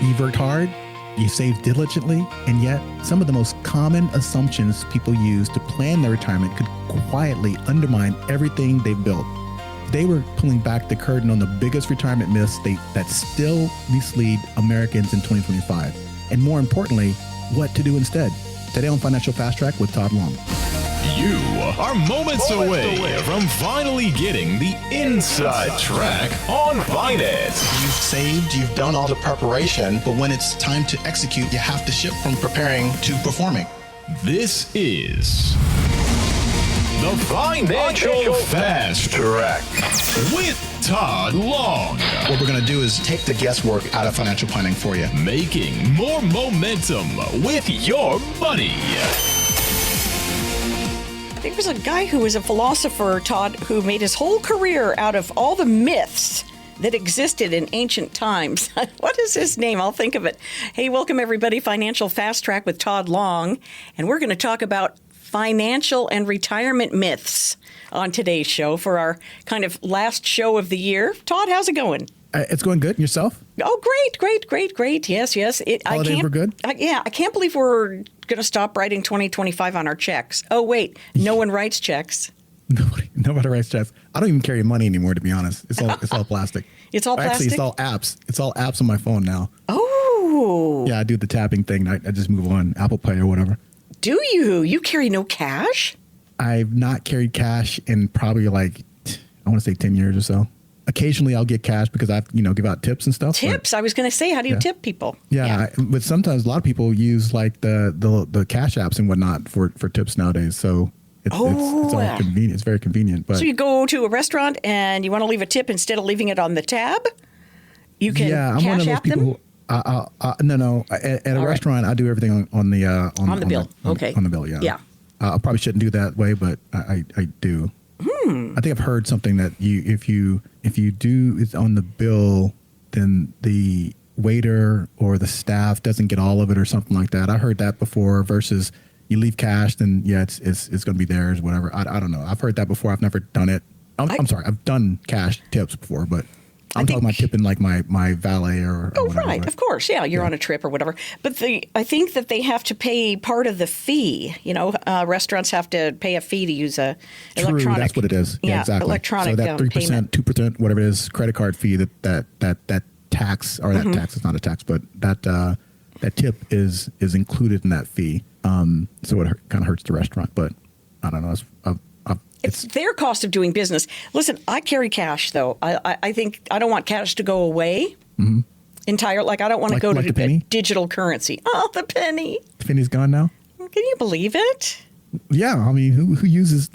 You've worked hard, you saved diligently, and yet some of the most common assumptions people use to plan their retirement could quietly undermine everything they've built. Today, we're pulling back the curtain on the biggest retirement myths that still mislead Americans in 2025. And more importantly, what to do instead. Today on Financial Fast Track with Tod Long. You are moments away from finally getting the inside track on finance. You've saved, you've done all the preparation, but when it's time to execute, you have to shift from preparing to performing. This is the Financial Fast Track with Tod Long. What we're going to do is take the guesswork out of financial planning for you. Making more momentum with your money. There was a guy who was a philosopher, Todd, who made his whole career out of all the myths that existed in ancient times. What is his name? I'll think of it. Hey, welcome everybody. Financial Fast Track with Tod Long. And we're going to talk about financial and retirement myths on today's show for our kind of last show of the year. Todd, how's it going? It's going good. And yourself? Oh, great. Yes. Holidays were good? I can't believe we're going to stop writing 2025 on our checks. Oh, wait, no one writes checks. Nobody writes checks. I don't even carry money anymore, to be honest. It's all plastic. It's all plastic? Actually, it's all apps. It's all apps on my phone now. Oh. Yeah, I do the tapping thing. I just move on Apple Pay or whatever. Do you? You carry no cash? I've not carried cash in probably I want to say 10 years or so. Occasionally I'll get cash because I give out tips and stuff. Tips? I was going to say, how do you tip people? Yeah. But sometimes a lot of people use like the cash apps and whatnot for tips nowadays. So it's all convenient. It's very convenient. But so you go to a restaurant and you want to leave a tip instead of leaving it on the tab? You can I'm one of those people who, no. At a restaurant, I do everything on the bill. Okay. On the bill, yeah. Yeah. I probably shouldn't do that way, but I do. I think I've heard something that if you do it on the bill, then the waiter or the staff doesn't get all of it or something like that. I heard that before. Versus you leave cash, then it's going to be theirs, whatever. I don't know. I've heard that before. I've never done it. I'm sorry. I've done cash tips before, but I'm talking about tipping like my valet or whatever. Right. Of course. Yeah. You're on a trip or whatever. But I think that they have to pay part of the fee. Restaurants have to pay a fee to use a electronic. True. That's what it is. Yeah, exactly. Electronic so that 3%, payment. 2%, whatever it is, credit card fee that tax, or that tax is not a tax, but that tip is included in that fee. So it kind of hurts the restaurant, but I don't know. It's their cost of doing business. Listen, I carry cash, though. I think I don't want cash to go away entirely. Like, I don't want to go to digital currency. Oh, the penny. The penny's gone now? Can you believe it? Yeah. I mean, who uses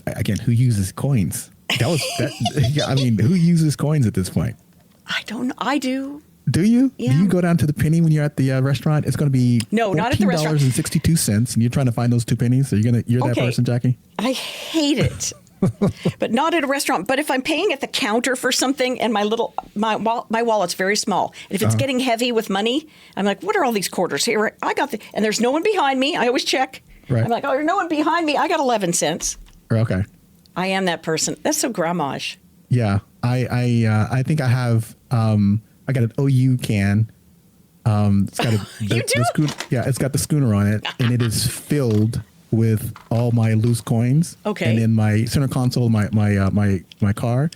coins? Who uses coins at this point? I don't know. I do. Do you? Yeah. Do you go down to the penny when you're at the restaurant? It's going to be not at the restaurant. $14.62, and you're trying to find those 2 pennies. So you're that person, Jackie? I hate it. But not at a restaurant. But if I'm paying at the counter for something and my wallet's very small, and if it's getting heavy with money, I'm like, what are all these quarters here? I got and there's no one behind me. I always check. Right. I'm like, oh, there's no one behind me. I got 11 cents. Okay. I am that person. That's so grammage. Yeah. I think I have I got an OU can. It's got it's got the schooner on it, and it is filled with all my loose coins. Okay. And then my center console, my car,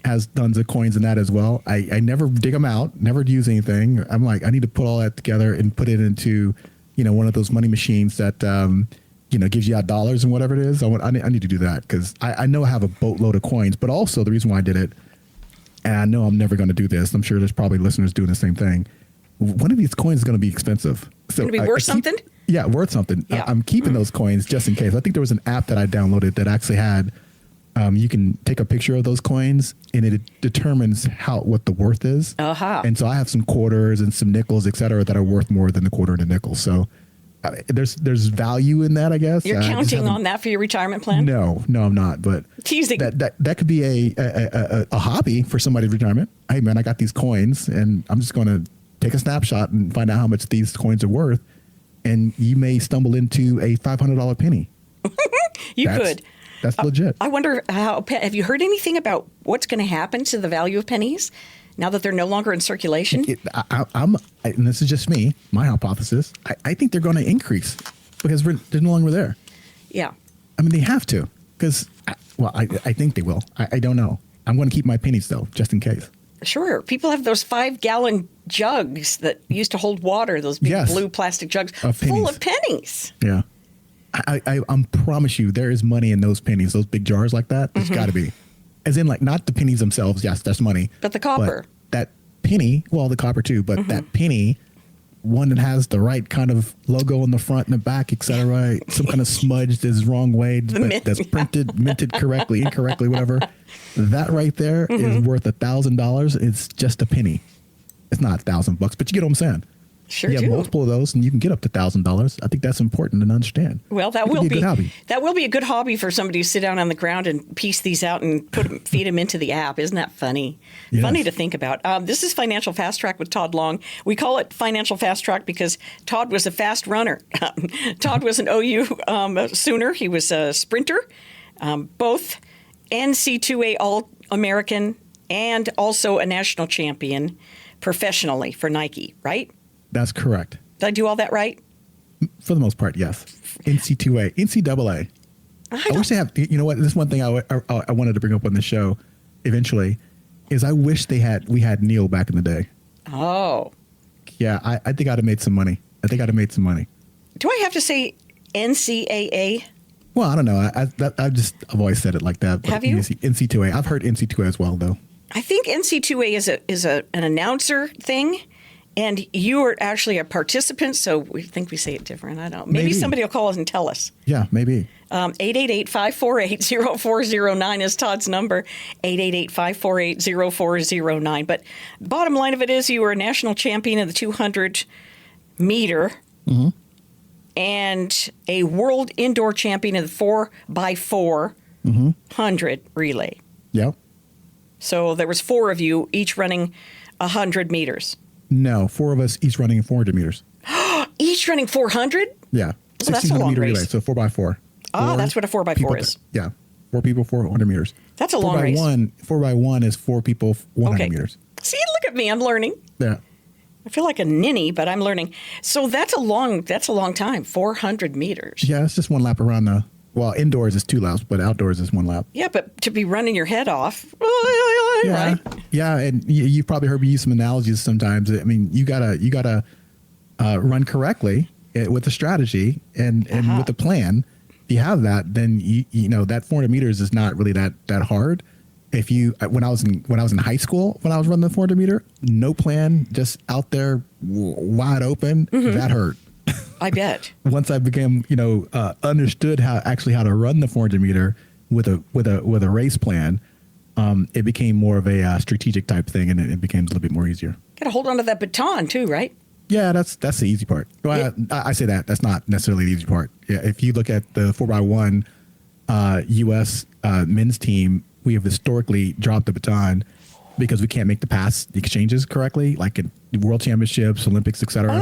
has tons of coins in that as well. I never dig them out, never use anything. I'm like, I need to put all that together and put it into, one of those money machines that, gives you out dollars and whatever it is. I need to do that because I know I have a boatload of coins, but also the reason why I did it, and I know I'm never going to do this. I'm sure there's probably listeners doing the same thing. One of these coins is going to be expensive. So going to be worth something? Yeah, worth something. Yeah. I'm keeping those coins just in case. I think there was an app that I downloaded that actually had, you can take a picture of those coins and it determines what the worth is. And so I have some quarters and some nickels, et cetera, that are worth more than the quarter and the nickel. So there's value in that, I guess. You're counting on that for your retirement plan? No, I'm not. But teasing. That could be a hobby for somebody's retirement. Hey, man, I got these coins and I'm just going to take a snapshot and find out how much these coins are worth. And you may stumble into a $500 penny. You could. That's legit. I wonder have you heard anything about what's going to happen to the value of pennies now that they're no longer in circulation? And this is just me, my hypothesis. I think they're going to increase because they're no longer there. Yeah. I mean, they have to because, I think they will. I don't know. I'm going to keep my pennies, though, just in case. Sure. People have those 5-gallon jugs that used to hold water, those big blue plastic jugs full of pennies. Yeah. I promise you, there is money in those pennies, those big jars like that. There's got to be. As in, like, not the pennies themselves. Yes, that's money. But the copper. But that penny, well, the copper too, but that penny, one that has the right kind of logo on the front and the back, et cetera, some kind of smudged is wrong way, but that's printed, minted correctly, incorrectly, whatever. That right there is worth $1,000. It's just a penny. It's not $1,000 bucks, but you get what I'm saying. Sure you have do. multiple of those, and you can get up to $1,000. I think that's important to understand. Well, that will be a good hobby. That will be a good hobby for somebody to sit down on the ground and piece these out and feed them into the app. Isn't that funny? Yes. Funny to think about. This is Financial Fast Track with Tod Long. We call it Financial Fast Track because Tod was a fast runner. Tod was an OU Sooner. He was a sprinter, both NC2A All-American and also a national champion professionally for Nike, right? That's correct. Did I do all that right? For the most part, yes. NC2A, NCAA. I wish they have. You know what? This one thing I wanted to bring up on the show, eventually, is I wish we had Neil back in the day. Oh. Yeah, I think I'd have made some money. Do I have to say NCAA? Well, I don't know. I've always said it like that. Have you? NC2A. I've heard NC2A as well, though. I think NC2A is an announcer thing. And you are actually a participant, so we think we say it different. I don't know. Maybe somebody will call us and tell us. Yeah, maybe. 888-548-0409 is Todd's number, 888-548-0409. But bottom line of it is you were a national champion of the 200-meter and a world indoor champion of the 4x4 100 relay. Yeah. So there was 4 of you, each running 100 meters. No, 4 of us each running 400 meters. Each running 400? Yeah. Well, that's a 1,600 long meter race. relay, so 4x4. That's what a 4x4 is. Yeah. 4 people, 400 meters. That's a long race. 4x1 is 4 people, 100 meters. See, look at me. I'm learning. Yeah. I feel like a ninny, but I'm learning. So that's a long time, 400 meters. Yeah, it's just one lap around indoors is 2 laps, but outdoors is 1 lap. Yeah, but to be running your head off, yeah, right? Yeah, and you've probably heard me use some analogies sometimes. I mean, you gotta run correctly with a strategy and with a plan. If you have that, then you know that 400 meters is not really that hard. When I was in high school, when I was running the 400 meter, no plan, just out there wide open, that hurt. I bet. Once I became, understood how to run the 400 meter with a race plan, it became more of a strategic type thing, and it became a little bit more easier. Got to hold on to that baton too, right? Yeah, that's the easy part. Well, I say that's not necessarily the easy part. Yeah, if you look at the 4x1 U.S. Men's team, we have historically dropped the baton because we can't make the exchanges correctly, like in World Championships, Olympics, etc.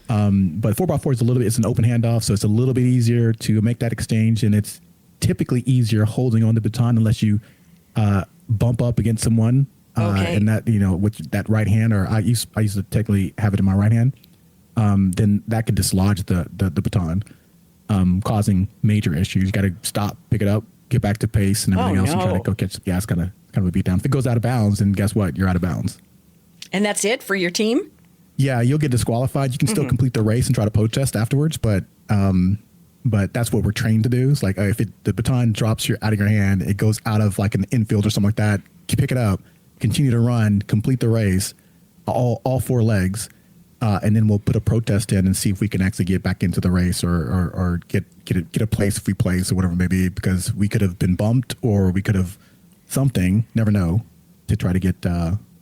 But 4x4 is it's an open handoff, so it's a little bit easier to make that exchange, and it's typically easier holding on the baton unless you bump up against someone, and that with that right hand, or I used to technically have it in my right hand, then that could dislodge the baton, causing major issues. You got to stop, pick it up, get back to pace, and everything else, and try to go catch. Yeah, it's kind of a beat down. If it goes out of bounds, then guess what? You're out of bounds. And that's it for your team? Yeah, you'll get disqualified. You can still complete the race and try to protest afterwards, but that's what we're trained to do. It's like if the baton drops out of your hand, it goes out of like an infield or something like that. You pick it up, continue to run, complete the race, all 4 legs, and then we'll put a protest in and see if we can actually get back into the race or get a place if we place or whatever it may be, because we could have been bumped or we could have something, never know, to try to get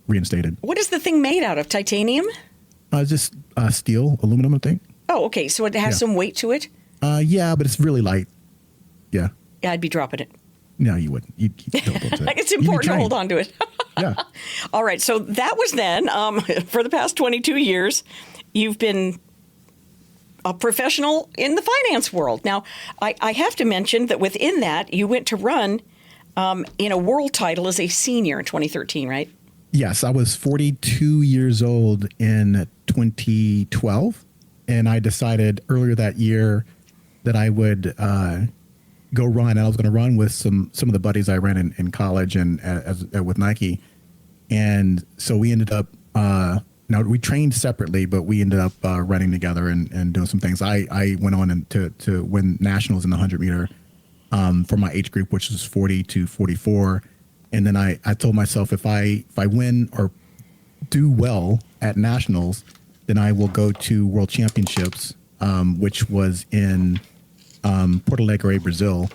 reinstated. What is the thing made out of? Titanium? Just steel, aluminum, I think. Oh, okay. So it has some weight to it? Yeah, but it's really light. Yeah. Yeah, I'd be dropping it. No, you wouldn't. You don't do it. It's important to hold on to it. Yeah. All right. So that was then. For the past 22 years, you've been a professional in the finance world. Now, I have to mention that within that, you went to run in a world title as a senior in 2013, right? Yes, I was 42 years old in 2012, and I decided earlier that year that I would go run. And I was going to run with some of the buddies I ran in college and with Nike. And so we ended up, now we trained separately, but we ended up running together and doing some things. I went on to win nationals in the 100 meter for my age group, which was 40 to 44. And then I told myself, if I win or do well at nationals, then I will go to world championships, which was in Porto Alegre, Brazil.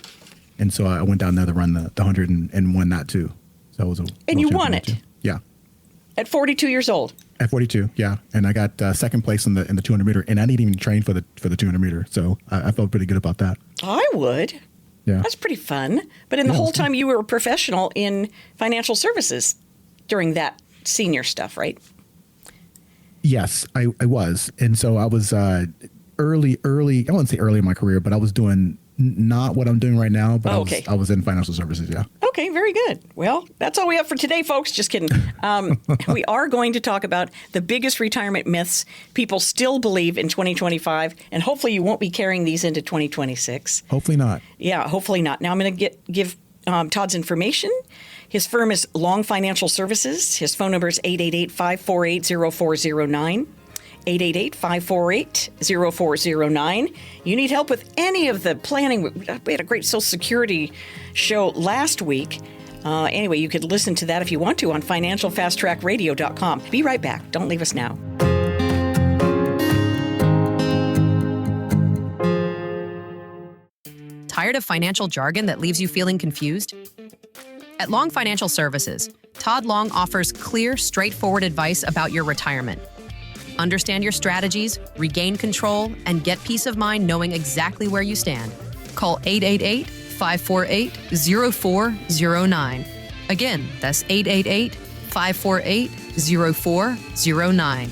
And so I went down there to run the 100 and won that too. So it was and you won it? Yeah. At 42 years old? At 42, yeah. And I got second place in the 200 meter, and I didn't even train for the 200 meter. So I felt pretty good about that. I would. Yeah. That's pretty fun. But in the whole time you were a professional in financial services during that senior stuff, right? Yes, I was. And so I was early, I wouldn't say early in my career, but I was doing not what I'm doing right now, but I was in financial services, yeah. Okay, very good. Well, that's all we have for today, folks. Just kidding. We are going to talk about the biggest retirement myths people still believe in 2025, and hopefully you won't be carrying these into 2026. Hopefully not. Yeah, hopefully not. Now I'm going to give Todd's information. His firm is Long Financial Services. His phone number is 888-548-0409. 888-548-0409. You need help with any of the planning. We had a great Social Security show last week. Anyway, you could listen to that if you want to on financialfasttrackradio.com. Be right back. Don't leave us now. Tired of financial jargon that leaves you feeling confused? At Long Financial Services, Tod Long offers clear, straightforward advice about your retirement. Understand your strategies, regain control, and get peace of mind knowing exactly where you stand. Call 888-548-0409. Again, that's 888-548-0409.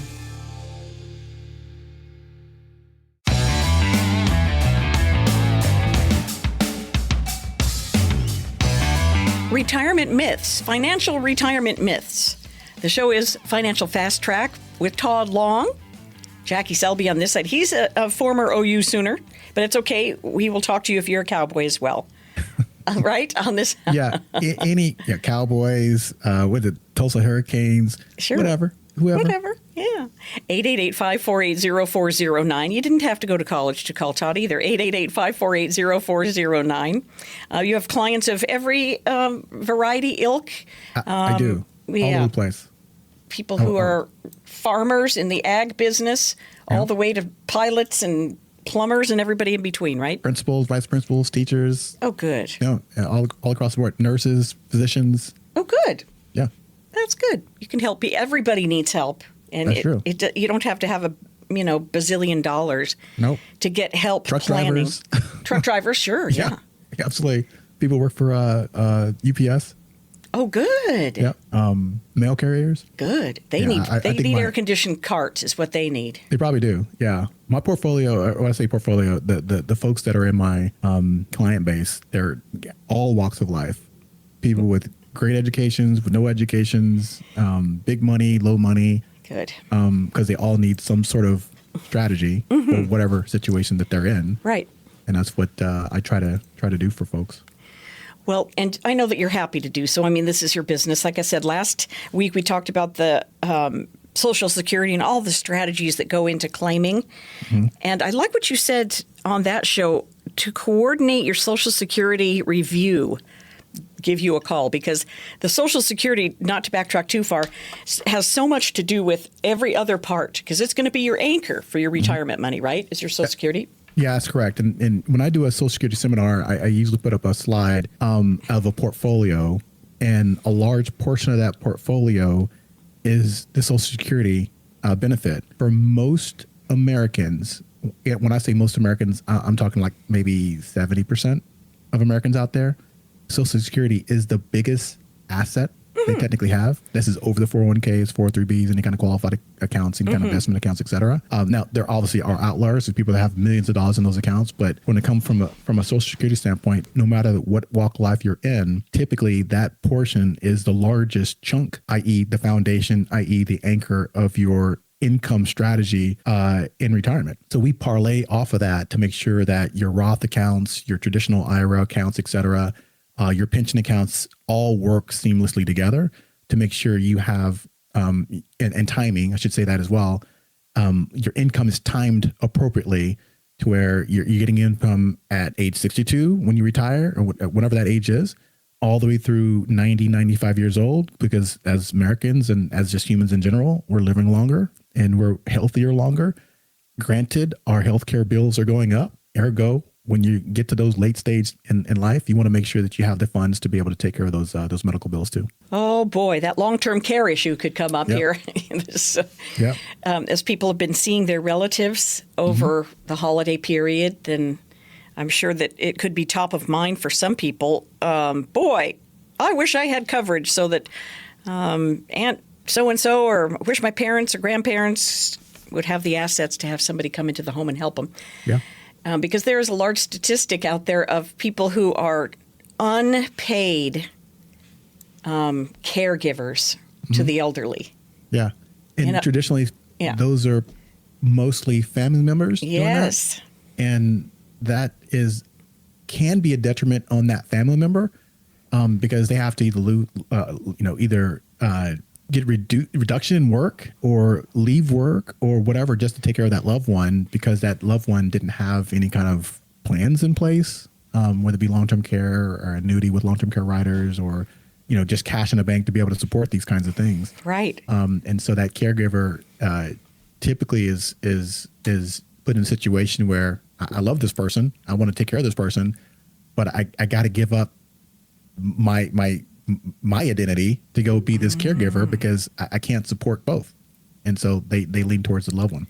Retirement myths, financial retirement myths. The show is Financial Fast Track with Tod Long. Jackie Selby on this side. He's a former OU Sooner, but it's okay. We will talk to you if you're a Cowboy as well. Right? On this. Cowboys, with the Tulsa Hurricanes, sure. Whoever. Yeah. 888-548-0409. You didn't have to go to college to call Todd either. 888-548-0409. You have clients of every variety, ilk. I do. All over the place. People who are farmers in the ag business, all the way to pilots and plumbers and everybody in between, right? Principals, vice principals, teachers. Oh, good. All across the board. Nurses, physicians. Oh, good. Yeah. That's good. You can help. Everybody needs help. And that's true. You don't have to have a bazillion dollars to get help planning. Drivers. Truck drivers, sure. Yeah. Absolutely. People work for UPS. Oh, good. Yeah. Mail carriers. Good. They need air-conditioned carts is what they need. They probably do. Yeah. My portfolio, when I say portfolio, the folks that are in my client base, they're all walks of life. People with great educations, with no educations, big money, low money. Good. Because they all need some sort of strategy for whatever situation that they're in. Right. And that's what I try to do for folks. Well, and I know that you're happy to do so. I mean, this is your business. Like I said, last week we talked about the Social Security and all the strategies that go into claiming. Mm-hmm. And I like what you said on that show, to coordinate your Social Security review, give you a call, because the Social Security, not to backtrack too far, has so much to do with every other part, because it's going to be your anchor for your retirement money, right? Is your Social Security? Yeah, that's correct. And when I do a Social Security seminar, I usually put up a slide of a portfolio, and a large portion of that portfolio is the Social Security benefit. For most Americans, when I say most Americans, I'm talking like maybe 70% of Americans out there, Social Security is the biggest asset they technically have. This is over the 401ks, 403bs, any kind of qualified accounts, any kind of investment accounts, et cetera. Now, there obviously are outliers. There's people that have millions of dollars in those accounts. But when it comes from a Social Security standpoint, no matter what walk of life you're in, typically that portion is the largest chunk, i.e. the foundation, i.e. the anchor of your income strategy in retirement. So we parlay off of that to make sure that your Roth accounts, your traditional IRA accounts, et cetera, your pension accounts all work seamlessly together to make sure you have, and timing, I should say that as well, your income is timed appropriately to where you're getting income at age 62 when you retire or whatever that age is, all the way through 90, 95 years old, because as Americans and as just humans in general, we're living longer and we're healthier longer. Granted, our healthcare bills are going up. Ergo, when you get to those late stage in life, you want to make sure that you have the funds to be able to take care of those medical bills too. Oh boy, that long-term care issue could come up here. As people have been seeing their relatives over the holiday period, then I'm sure that it could be top of mind for some people. Boy, I wish I had coverage so that Aunt so-and-so, or I wish my parents or grandparents would have the assets to have somebody come into the home and help them. Yeah. Because there is a large statistic out there of people who are unpaid caregivers to the elderly. Yeah. And traditionally, those are mostly family members. Yes. And that can be a detriment on that family member because they have to either get reduction in work or leave work or whatever just to take care of that loved one because that loved one didn't have any kind of plans in place, whether it be long-term care or annuity with long-term care riders or, just cash in the bank to be able to support these kinds of things. Right. And so that caregiver typically is put in a situation where I love this person. I want to take care of this person, but I got to give up my identity to go be this caregiver because I can't support both. And so they lean towards the loved one.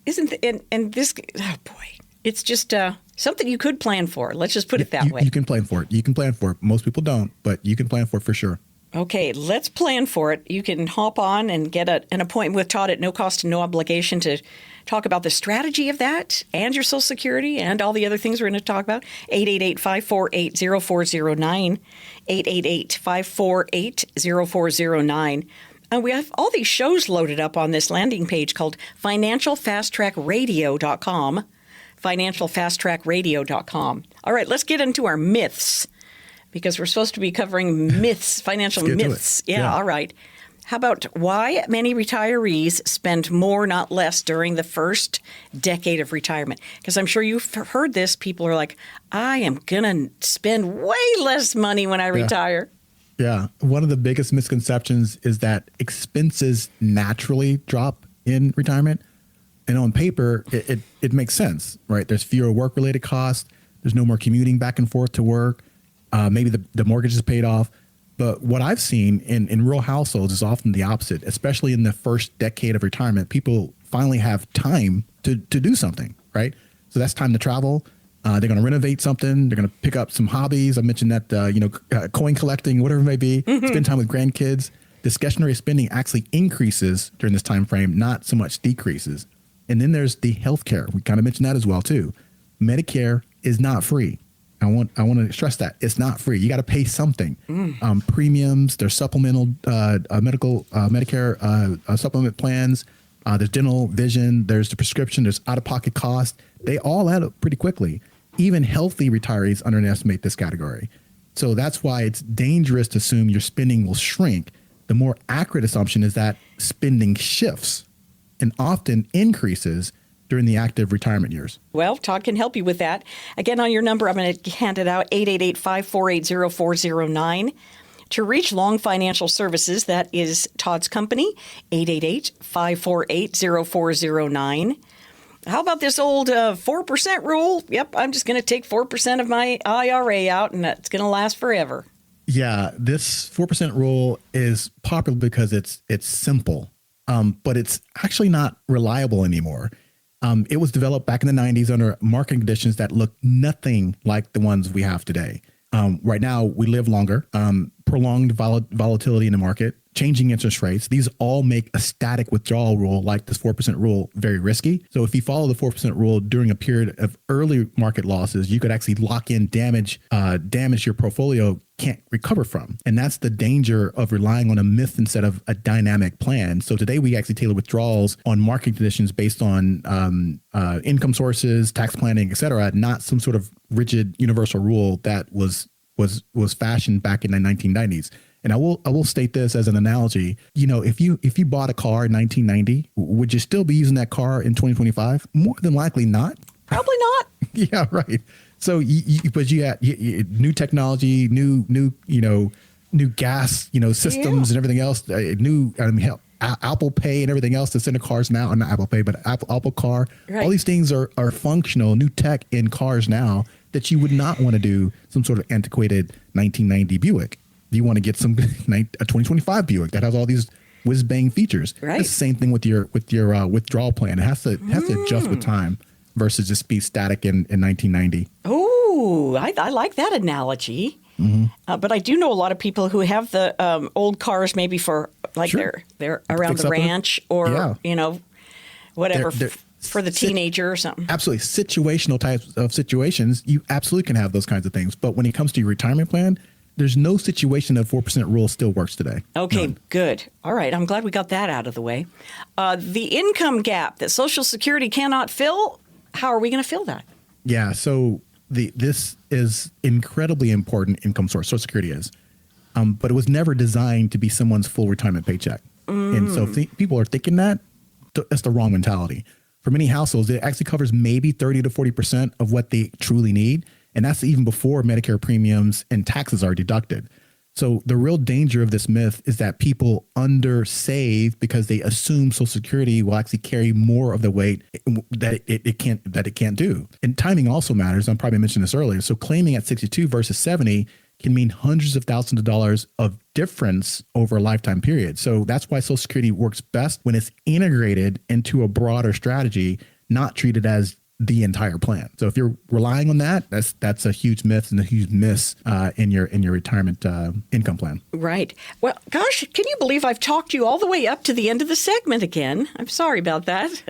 And this, oh boy, it's just something you could plan for. Let's just put it that way. You can plan for it. You can plan for it. Most people don't, but you can plan for it for sure. Okay, let's plan for it. You can hop on and get an appointment with Tod at no cost and no obligation to talk about the strategy of that and your Social Security and all the other things we're going to talk about. 888-548-0409, 888-548-0409. And we have all these shows loaded up on this landing page called financialfasttrackradio.com, financialfasttrackradio.com. All right, let's get into our myths. Because we're supposed to be covering myths, financial myths. Yeah, all right. How about why many retirees spend more, not less, during the first decade of retirement? Because I'm sure you've heard this. People are like, I am going to spend way less money when I retire. Yeah. One of the biggest misconceptions is that expenses naturally drop in retirement. And on paper, it makes sense, right? There's fewer work-related costs. There's no more commuting back and forth to work. Maybe the mortgage is paid off. But what I've seen in real households is often the opposite, especially in the first decade of retirement. People finally have time to do something, right? So that's time to travel. They're going to renovate something. They're going to pick up some hobbies. I mentioned that, coin collecting, whatever it may be, spend time with grandkids. Discretionary spending actually increases during this time frame, not so much decreases. And then there's the healthcare. We kind of mentioned that as well, too. Medicare is not free. I want to stress that it's not free. You got to pay something. Premiums. There's supplemental Medicare supplement plans. There's dental, vision. There's the prescription. There's out-of-pocket cost. They all add up pretty quickly. Even healthy retirees underestimate this category. So that's why it's dangerous to assume your spending will shrink. The more accurate assumption is that spending shifts and often increases during the active retirement years. Well, Tod can help you with that. Again, on your number, I'm going to hand it out, 888-548-0409. To reach Long Financial Services, that is Tod's company, 888-548-0409. How about this old 4% rule? Yep, I'm just going to take 4% of my IRA out, and that's going to last forever. Yeah, this 4% rule is popular because it's simple, but it's actually not reliable anymore. It was developed back in the 90s under market conditions that looked nothing like the ones we have today. Right now, we live longer, prolonged volatility in the market, changing interest rates. These all make a static withdrawal rule like this 4% rule very risky. So if you follow the 4% rule during a period of early market losses, you could actually lock in damage your portfolio can't recover from. And that's the danger of relying on a myth instead of a dynamic plan. So today we actually tailor withdrawals on market conditions based on income sources, tax planning, et cetera, not some sort of rigid universal rule that was fashioned back in the 1990s. And I will state this as an analogy. If you bought a car in 1990, would you still be using that car in 2025? More than likely not. Probably not. Yeah, right. So but you had new technology, new gas, systems and everything else. Apple Pay and everything else that's in the cars now. Not Apple Pay, but Apple Car. Right. All these things are functional, new tech in cars now that you would not want to do some sort of antiquated 1990 Buick. You want to get a 2025 Buick that has all these whiz bang features. Right. It's the same thing with your withdrawal plan. It has to adjust with time versus just be static in 1990. Oh, I like that analogy. Mm-hmm. But I do know a lot of people who have the old cars maybe for they're around the ranch or whatever for the teenager or something. Absolutely. Situational types of situations, you absolutely can have those kinds of things. But when it comes to your retirement plan, there's no situation that 4% rule still works today. Okay, None. Good. All right. I'm glad we got that out of the way. The income gap that Social Security cannot fill, how are we going to fill that? Yeah. So this is incredibly important income source. Social Security is. But it was never designed to be someone's full retirement paycheck. And so if people are thinking that's the wrong mentality. For many households, it actually covers maybe 30 to 40% of what they truly need. And that's even before Medicare premiums and taxes are deducted. So the real danger of this myth is that people undersave because they assume Social Security will actually carry more of the weight that it can't do. And timing also matters. I probably mentioned this earlier. So claiming at 62 versus 70 can mean hundreds of thousands of dollars of difference over a lifetime period. So that's why Social Security works best when it's integrated into a broader strategy, not treated as the entire plan. So if you're relying on that, that's a huge myth and a huge miss in your retirement income plan. Right. Well, gosh, can you believe I've talked you all the way up to the end of the segment again? I'm sorry about that.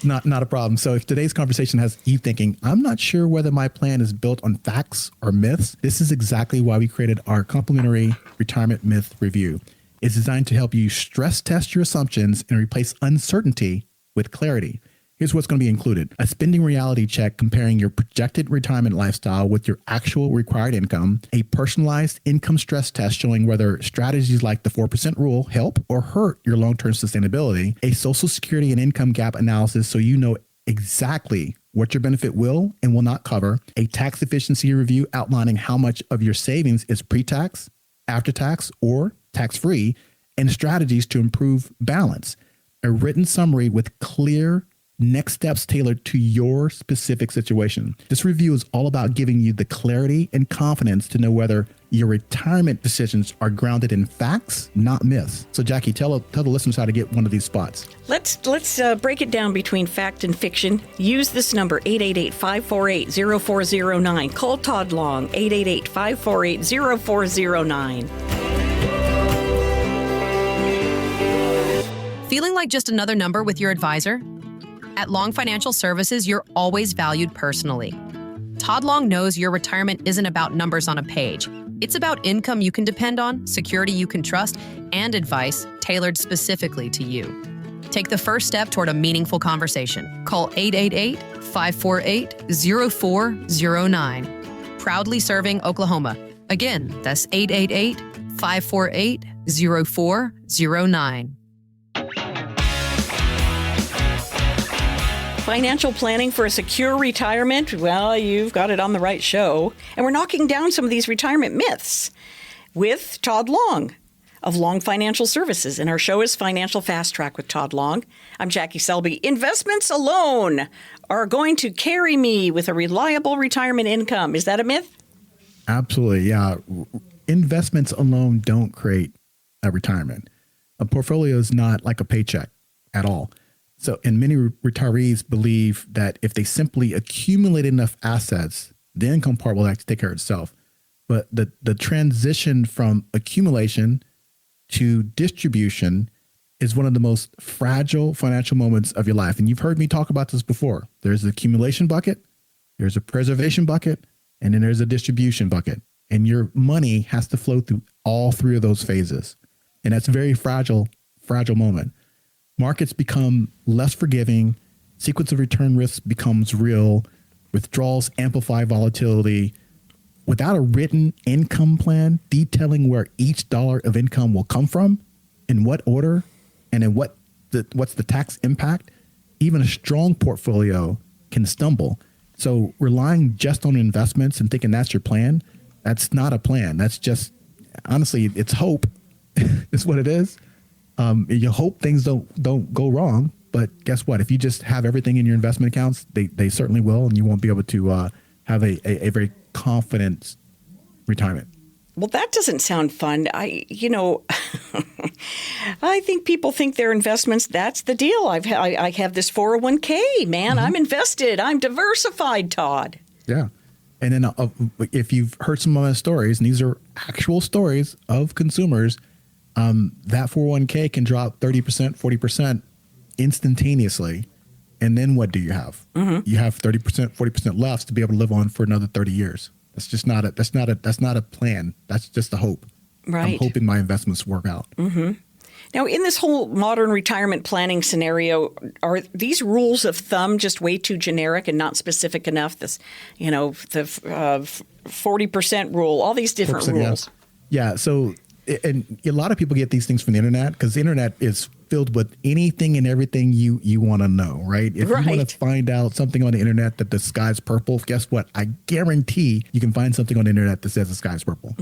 Not a problem. So if today's conversation has you thinking, I'm not sure whether my plan is built on facts or myths, this is exactly why we created our complimentary retirement myth review. It's designed to help you stress test your assumptions and replace uncertainty with clarity. Here's what's going to be included. A spending reality check comparing your projected retirement lifestyle with your actual required income, a personalized income stress test showing whether strategies like the 4% rule help or hurt your long-term sustainability, a Social Security and income gap analysis so you know exactly what your benefit will and will not cover, a tax efficiency review outlining how much of your savings is pre-tax, after-tax, or tax-free, and strategies to improve balance, a written summary with clear next steps tailored to your specific situation. This review is all about giving you the clarity and confidence to know whether your retirement decisions are grounded in facts, not myths. So Jackie, tell the listeners how to get one of these spots. Let's break it down between fact and fiction. Use this number, 888-548-0409. Call Tod Long, 888-548-0409. Feeling like just another number with your advisor? At Long Financial Services, you're always valued personally. Tod Long knows your retirement isn't about numbers on a page. It's about income you can depend on, security you can trust, and advice tailored specifically to you. Take the first step toward a meaningful conversation. Call 888-548-0409. Proudly serving Oklahoma. Again, that's 888-548-0409. Financial planning for a secure retirement? Well, you've got it on the right show. And we're knocking down some of these retirement myths with Tod Long of Long Financial Services. And our show is Financial Fast Track with Tod Long. I'm Jackie Selby. Investments alone are going to carry me with a reliable retirement income. Is that a myth? Absolutely, yeah. Investments alone don't create a retirement. A portfolio is not like a paycheck at all. So, and many retirees believe that if they simply accumulate enough assets, The income part will actually take care of itself. But the transition from accumulation to distribution is one of the most fragile financial moments of your life. And you've heard me talk about this before. There's the accumulation bucket, there's a preservation bucket, and then there's a distribution bucket. And your money has to flow through all three of those phases. And that's a very fragile moment. Markets become less forgiving. Sequence of return risk becomes real. Withdrawals amplify volatility. Without a written income plan detailing where each dollar of income will come from, in what order, and in what's the tax impact, even a strong portfolio can stumble. So relying just on investments and thinking that's your plan, that's not a plan. That's just, honestly, it's hope. It's what it is. You hope things don't go wrong, but guess what? If you just have everything in your investment accounts, they certainly will, and you won't be able to have a very confident retirement. Well, that doesn't sound fun. I think people think their investments, that's the deal. I have this 401k, man. I'm invested. I'm diversified, Todd. Yeah. And then if you've heard some of my stories, and these are actual stories of consumers, that 401k can drop 30%, 40% instantaneously. And then what do you have? You have 30%, 40% left to be able to live on for another 30 years. That's just not a plan. That's just a hope. Right. I'm hoping my investments work out. Now, in this whole modern retirement planning scenario, are these rules of thumb just way too generic and not specific enough? This, the 40% rule, all these different rules. Yeah. So, and a lot of people get these things from the internet because the internet is filled with anything and everything you want to know, right? If you want to find out something on the internet that the sky's purple, guess what? I guarantee you can find something on the internet that says the sky's purple.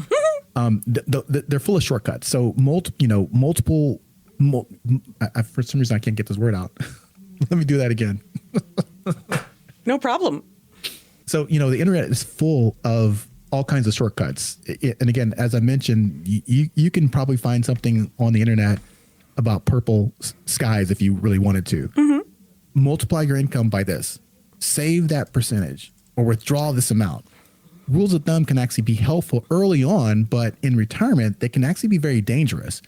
They're full of shortcuts. So multiple. For some reason, I can't get this word out. Let me do that again. No problem. So, the internet is full of all kinds of shortcuts. And again, as I mentioned, you can probably find something on the internet about purple skies if you really wanted to. Multiply your income by this. Save that percentage or withdraw this amount. Rules of thumb can actually be helpful early on, but in retirement, they can actually be very dangerous.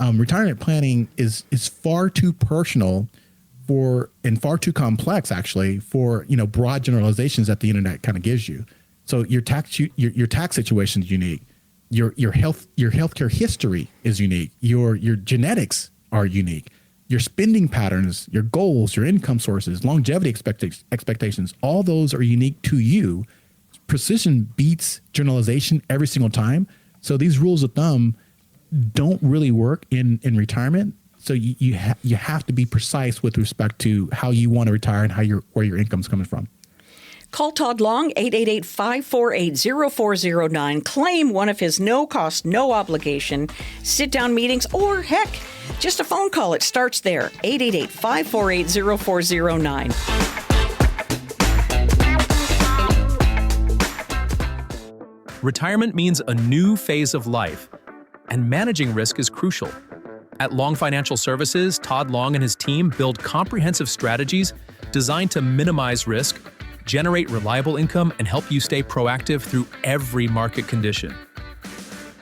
Retirement planning is far too personal and far too complex, actually, for broad generalizations that the internet kind of gives you. So your tax situation is unique. Your healthcare history is unique. Your genetics are unique. Your spending patterns, your goals, your income sources, longevity expectations, all those are unique to you. Precision beats generalization every single time. So these rules of thumb don't really work in retirement. So you have to be precise with respect to how you want to retire and where your income's coming from. Call Tod Long, 888-548-0409. Claim one of his no-cost, no-obligation sit-down meetings, or, heck, just a phone call. It starts there, 888-548-0409. Retirement means a new phase of life, and managing risk is crucial. At Long Financial Services, Tod Long and his team build comprehensive strategies designed to minimize risk, generate reliable income, and help you stay proactive through every market condition.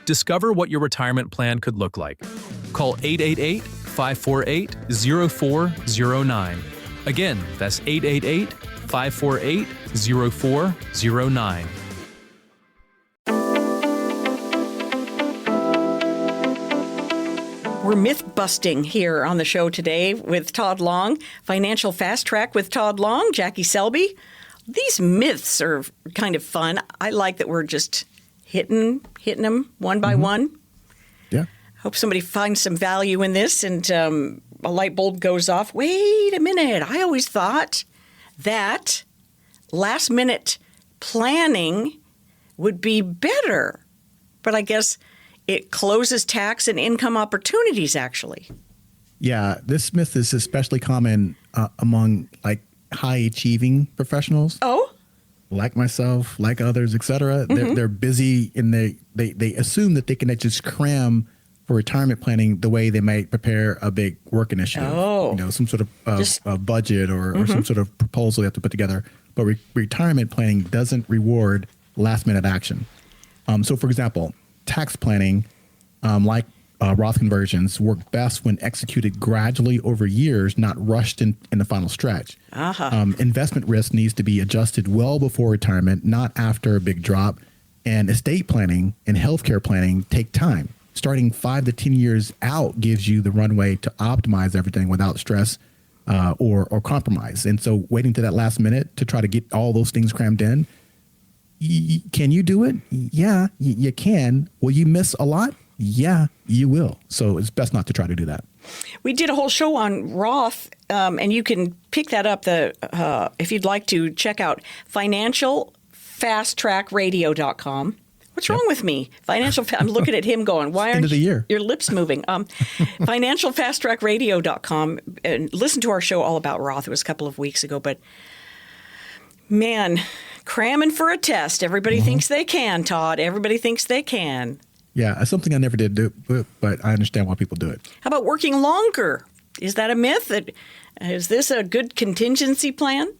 Discover what your retirement plan could look like. Call 888-548-0409. Again, that's 888-548-0409. We're myth busting here on the show today with Tod Long, Financial Fast Track with Tod Long, Jackie Selby. These myths are kind of fun. I like that we're just hitting them one by one. Yeah. Hope somebody finds some value in this and a light bulb goes off. Wait a minute. I always thought that last minute planning would be better. But I guess it closes tax and income opportunities, actually. Yeah, this myth is especially common among high achieving professionals. Oh, like myself, like others, etc. They're busy and they assume that they can just cram for retirement planning the way they might prepare a big work initiative. Oh, some sort of a budget or some sort of proposal they have to put together. but retirement planning doesn't reward last minute action. So for example, tax planning, like Roth conversions, work best when executed gradually over years, not rushed in the final stretch. Investment risk needs to be adjusted well before retirement, not after a big drop. And estate planning and healthcare planning take time. Starting 5 to 10 years out gives you the runway to optimize everything without stress or compromise. And so waiting to that last minute to try to get all those things crammed in, can you do it? Yeah, you can. Will you miss a lot? Yeah, you will. So it's best not to try to do that. We did a whole show on Roth, and you can pick that up if you'd like to check out financialfasttrackradio.com. What's wrong with me? I'm looking at him going, why aren't your lips moving? Financialfasttrackradio.com. And listen to our show all about Roth. It was a couple of weeks ago, but man, cramming for a test. Everybody thinks they can, Todd. Everybody thinks they can. Yeah, it's something I never did do, but I understand why people do it. How about working longer? Is that a myth? Is this a good contingency plan?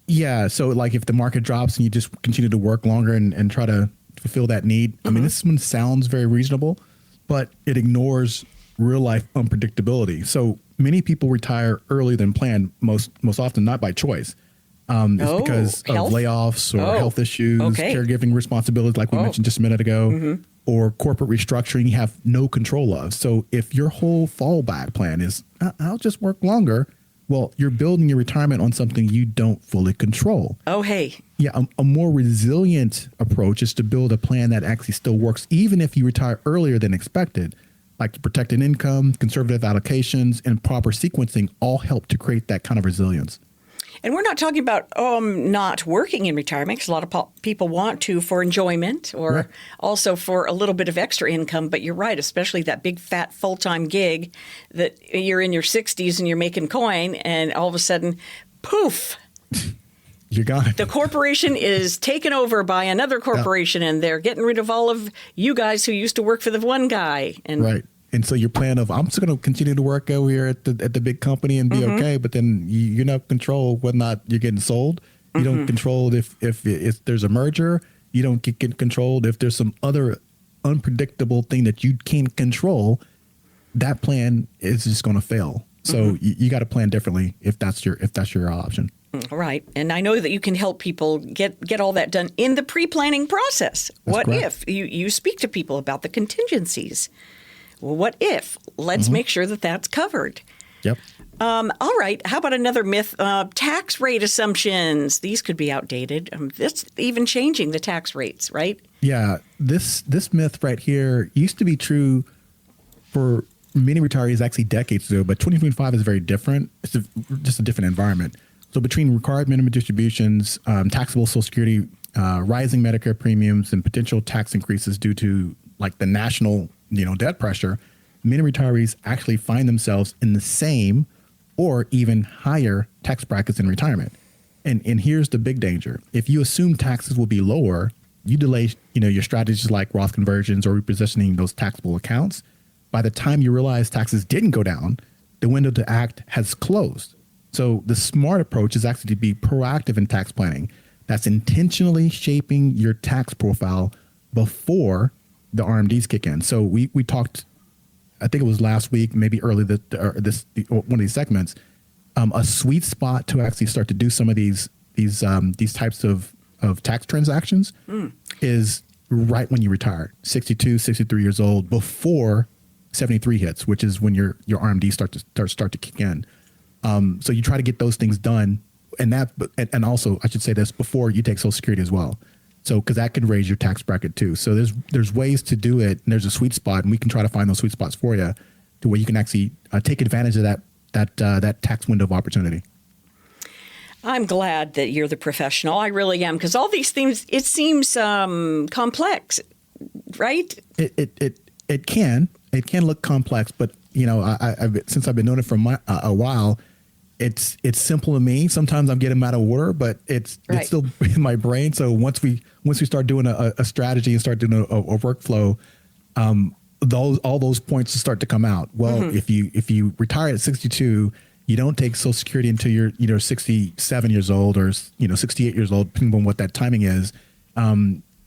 Yeah, so like if the market drops and you just continue to work longer and try to fulfill that need. I mean, this one sounds very reasonable, but it ignores real life unpredictability. So many people retire earlier than planned, most often not by choice. It's because of layoffs or health issues, caregiving responsibilities, like we mentioned just a minute ago, or corporate restructuring you have no control of. So if your whole fallback plan is, I'll just work longer, well, you're building your retirement on something you don't fully control. Oh, hey. Yeah, a more resilient approach is to build a plan that actually still works, even if you retire earlier than expected. Like protected income, conservative allocations, and proper sequencing all help to create that kind of resilience. And we're not talking about not working in retirement, because a lot of people want to for enjoyment or also for a little bit of extra income. But you're right, especially that big, fat, full-time gig that you're in your 60s and you're making coin, and all of a sudden, poof. You're gone. The corporation is taken over by another corporation, and they're getting rid of all of you guys who used to work for the one guy. And right. And so your plan of, I'm just going to continue to work over here at the big company and be okay, but then you don't control whether or not you're getting sold. You don't control if there's a merger. You don't get controlled if there's some other unpredictable thing that you can't control. That plan is just going to fail. So you got to plan differently if that's your option. Right. And I know that you can help people get all that done in the pre-planning process. What if you speak to people about the contingencies? Well, what if? Let's make sure that that's covered. Yep. All right. How about another myth? Tax rate assumptions. These could be outdated. That's even changing the tax rates, right? Yeah. This myth right here used to be true for many retirees actually decades ago, but 2025 is very different. It's just a different environment. So between required minimum distributions, taxable Social Security, rising Medicare premiums, and potential tax increases due to like the national debt pressure, many retirees actually find themselves in the same or even higher tax brackets in retirement. And here's the big danger. If you assume taxes will be lower, you delay, your strategies like Roth conversions or repositioning those taxable accounts. By the time you realize taxes didn't go down, the window to act has closed. So the smart approach is actually to be proactive in tax planning. That's intentionally shaping your tax profile before the RMDs kick in. So we talked, I think it was last week, maybe early one of these segments, a sweet spot to actually start to do some of these types of tax transactions is right when you retire, 62, 63 years old, before 73 hits, which is when your RMDs start to kick in. So you try to get those things done, and also I should say this, before you take Social Security as well. So, because that can raise your tax bracket too. So there's ways to do it, and there's a sweet spot, and we can try to find those sweet spots for you, to where you can actually take advantage of that tax window of opportunity. I'm glad that you're the professional. I really am, because all these things, it seems complex, right? It can look complex, but since I've been doing it for a while. It's simple to me. Sometimes I'm getting them out of order, but it's still in my brain. So once we start doing a strategy and start doing a workflow, all those points start to come out. Well, if you retire at 62, You don't take Social Security until you're 67 years old or 68 years old, depending on what that timing is.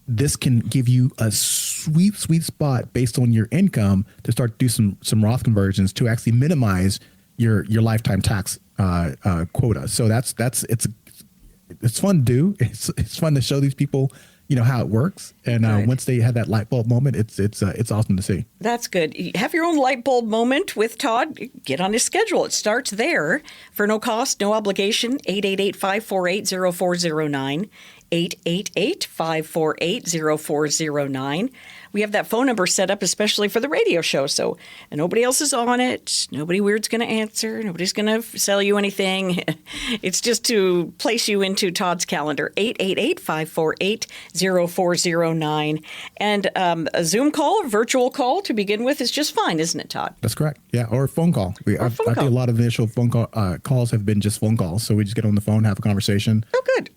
This can give you a sweet spot based on your income to start to do some Roth conversions to actually minimize your lifetime tax quota. So it's fun to do. It's fun to show these people how it works, and once they have that light bulb moment, it's awesome to see. That's good. You have your own light bulb moment with Tod. Get on his schedule. It starts there for no cost, no obligation. 888-548-0409. 888-548-0409. We have that phone number set up especially for the radio show, so nobody else is on it. Nobody weird's going to answer. Nobody's going to sell you anything. It's just to place you into Tod's calendar. 888-548-0409. And a Zoom call, a virtual call to begin with is just fine, isn't it, Tod? That's correct. Yeah, or a phone call. I think a lot of the initial phone calls have been just phone calls, so we just get on the phone, have a conversation. Oh, good.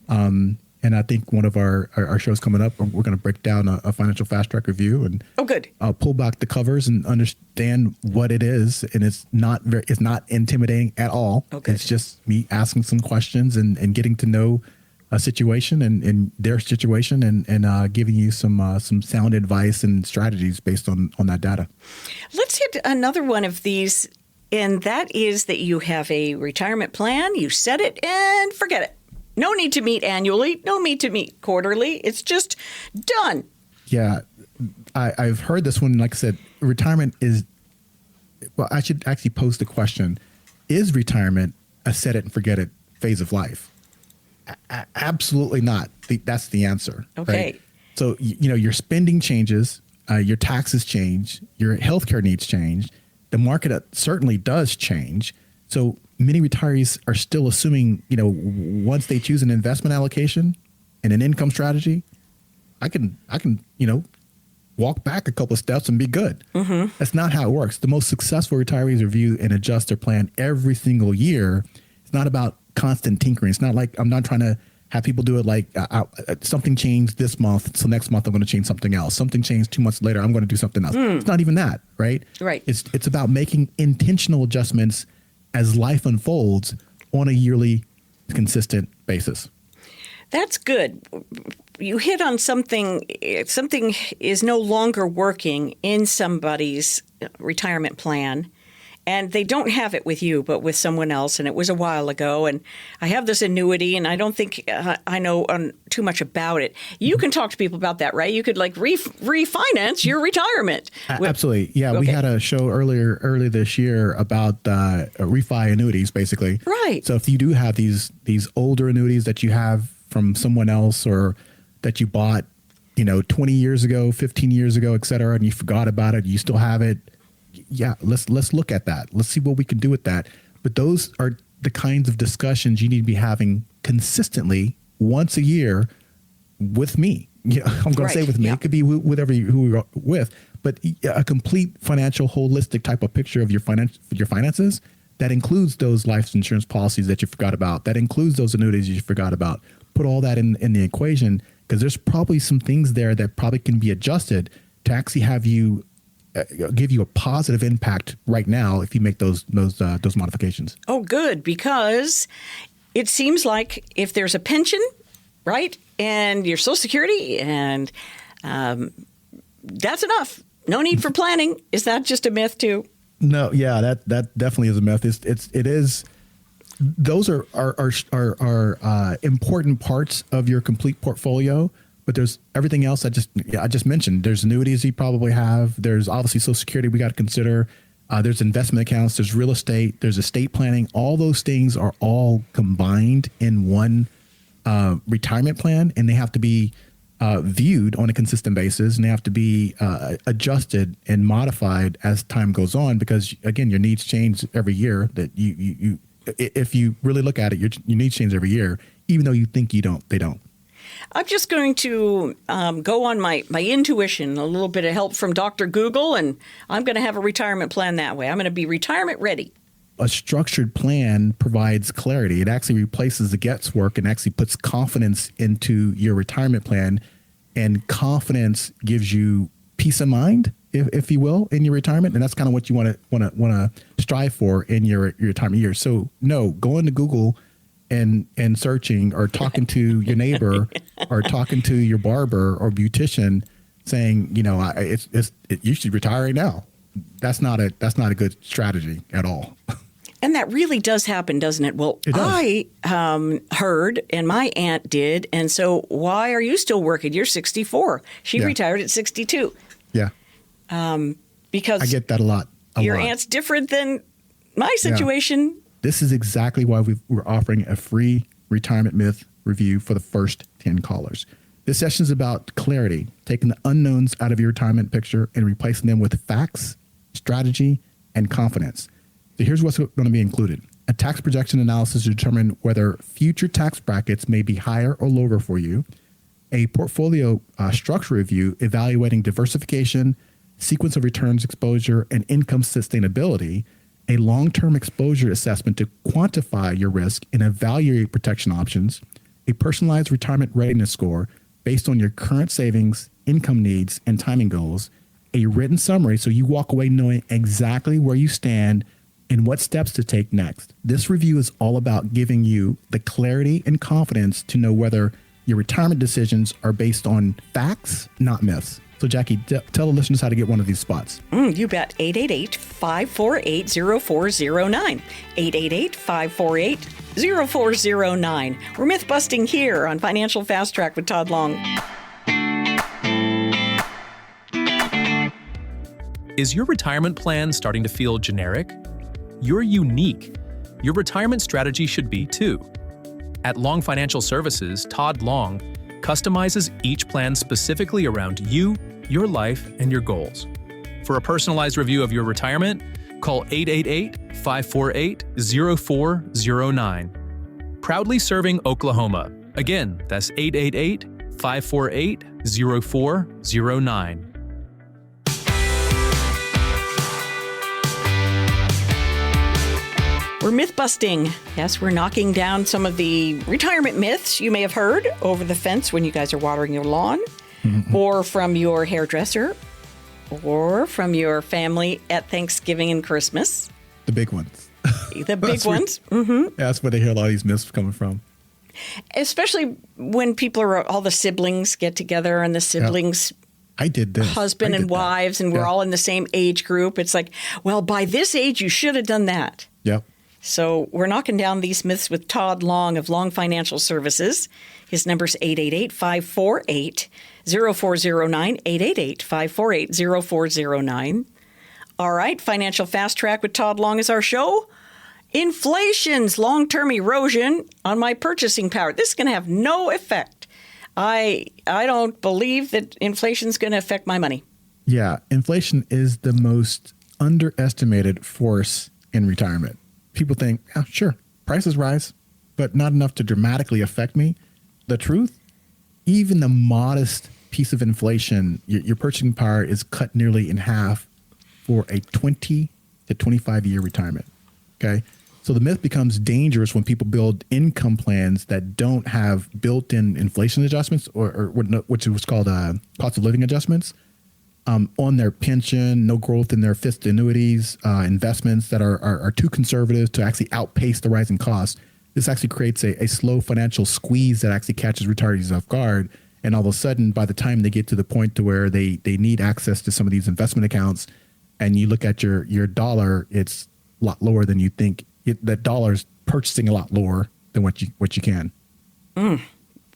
And I think one of our shows coming up, we're going to break down a financial fast track review and good. Pull back the covers and understand what it is. And it's not intimidating at all. Okay. It's just me asking some questions and getting to know a situation and their situation and giving you some sound advice and strategies based on that data. Let's hit another one of these, and that is that you have a retirement plan, you set it and forget it. No need to meet annually. No need to meet quarterly. It's just done. Yeah, I've heard this one. Like I said, retirement is, well, I should actually pose the question, is retirement a set it and forget it phase of life? Absolutely not. That's the answer. Okay. Right? So, your spending changes, your taxes change, your healthcare needs change. The market certainly does change. So many retirees are still assuming, once they choose an investment allocation and an income strategy, I can, walk back a couple of steps and be good. Mm-hmm. That's not how it works. The most successful retirees review and adjust their plan every single year. It's not about constant tinkering. It's not like I'm not trying to have people do it like something changed this month, so next month I'm going to change something else. Something changed 2 months later, I'm going to do something else. It's not even that, right? Right. It's about making intentional adjustments as life unfolds on a yearly, consistent basis. That's good. You hit on something. Something is no longer working in somebody's retirement plan, and they don't have it with you, but with someone else, and it was a while ago, and I have this annuity, and I don't think I know too much about it. You can talk to people about that, right? You could refinance your retirement. Absolutely. Yeah, okay. We had a show early this year about refi annuities, basically. Right. So if you do have these older annuities that you have from someone else or that you bought, 20 years ago, 15 years ago, et cetera, and you forgot about it, you still have it. Yeah, let's look at that. Let's see what we can do with that. But those are the kinds of discussions you need to be having consistently once a year with me. I'm going to say with me. Yeah. It could be who you're with, but a complete financial, holistic type of picture of your finances that includes those life insurance policies that you forgot about. That includes those annuities you forgot about. Put all that in the equation because there's probably some things there that probably can be adjusted to actually have you give you a positive impact right now if you make those modifications. Oh, good, because it seems like if there's a pension, right, and your Social Security, and that's enough. No need for planning. Is that just a myth too? No, yeah, that definitely is a myth. It is. Those are important parts of your complete portfolio. But there's everything else I just mentioned. There's annuities you probably have. There's obviously Social Security we got to consider. There's investment accounts. There's real estate. There's estate planning. All those things are all combined in one retirement plan, and they have to be viewed on a consistent basis, and they have to be adjusted and modified as time goes on. Because again, your needs change every year. That you if you really look at it, your needs change every year, even though you think they don't. I'm just going to go on my intuition, a little bit of help from Dr. Google, and I'm going to have a retirement plan that way. I'm going to be retirement ready. A structured plan provides clarity. It actually replaces the guesswork and actually puts confidence into your retirement plan. And confidence gives you peace of mind if you will, in your retirement, and that's kind of what you want to strive for in your retirement years. So no, going to Google and searching or talking to your neighbor or talking to your barber or beautician saying, you should retire right now. That's not a good strategy at all. And that really does happen, doesn't it? Well, it does. I heard, and my aunt did, and so why are you still working? You're 64. She retired at 62. Yeah. Because I get that a lot. Your aunt's different than my situation. Yeah. This is exactly why we're offering a free retirement myth review for the first 10 callers. This session is about clarity, taking the unknowns out of your retirement picture and replacing them with facts, strategy, and confidence. So here's what's going to be included. A tax projection analysis to determine whether future tax brackets may be higher or lower for you. A portfolio structure review evaluating diversification, sequence of returns exposure, and income sustainability. A long-term exposure assessment to quantify your risk and evaluate protection options. A personalized retirement readiness score based on your current savings, income needs, and timing goals. A written summary so you walk away knowing exactly where you stand and what steps to take next. This review is all about giving you the clarity and confidence to know whether your retirement decisions are based on facts, not myths. So, Jackie, tell the listeners how to get one of these spots. You bet. 888-548-0409. 888-548-0409. We're myth busting here on Financial Fast Track with Tod Long. Is your retirement plan starting to feel generic? You're unique. Your retirement strategy should be too. At Long Financial Services, Tod Long customizes each plan specifically around you, your life, and your goals. For a personalized review of your retirement, call 888-548-0409. Proudly serving Oklahoma. Again, that's 888-548-0409. We're myth busting. Yes, we're knocking down some of the retirement myths you may have heard over the fence when you guys are watering your lawn, or from your hairdresser, or from your family at Thanksgiving and Christmas. The big ones. The big ones. That's where they hear a lot of these myths coming from. Especially when all the siblings get together and the siblings... I did this. Husband and wives, and we're all in the same age group. It's like, well, by this age, you should have done that. Yep. So we're knocking down these myths with Tod Long of Long Financial Services. His number's 888-548-0409, 888-548-0409. All right, Financial Fast Track with Tod Long is our show. Inflation's long-term erosion on my purchasing power. This is going to have no effect. I don't believe that inflation's going to affect my money. Yeah, inflation is the most underestimated force in retirement. People think, oh, sure, prices rise, but not enough to dramatically affect me. The truth, even the modest piece of inflation, your purchasing power is cut nearly in half for a 20 to 25-year retirement. Okay, so the myth becomes dangerous when people build income plans that don't have built-in inflation adjustments or which was called cost of living adjustments on their pension, no growth in their fixed annuities, investments that are too conservative to actually outpace the rising costs. This actually creates a slow financial squeeze that actually catches retirees off guard. And all of a sudden, by the time they get to the point to where they need access to some of these investment accounts, and you look at your dollar, it's a lot lower than you think. That dollar's purchasing a lot lower than what you can.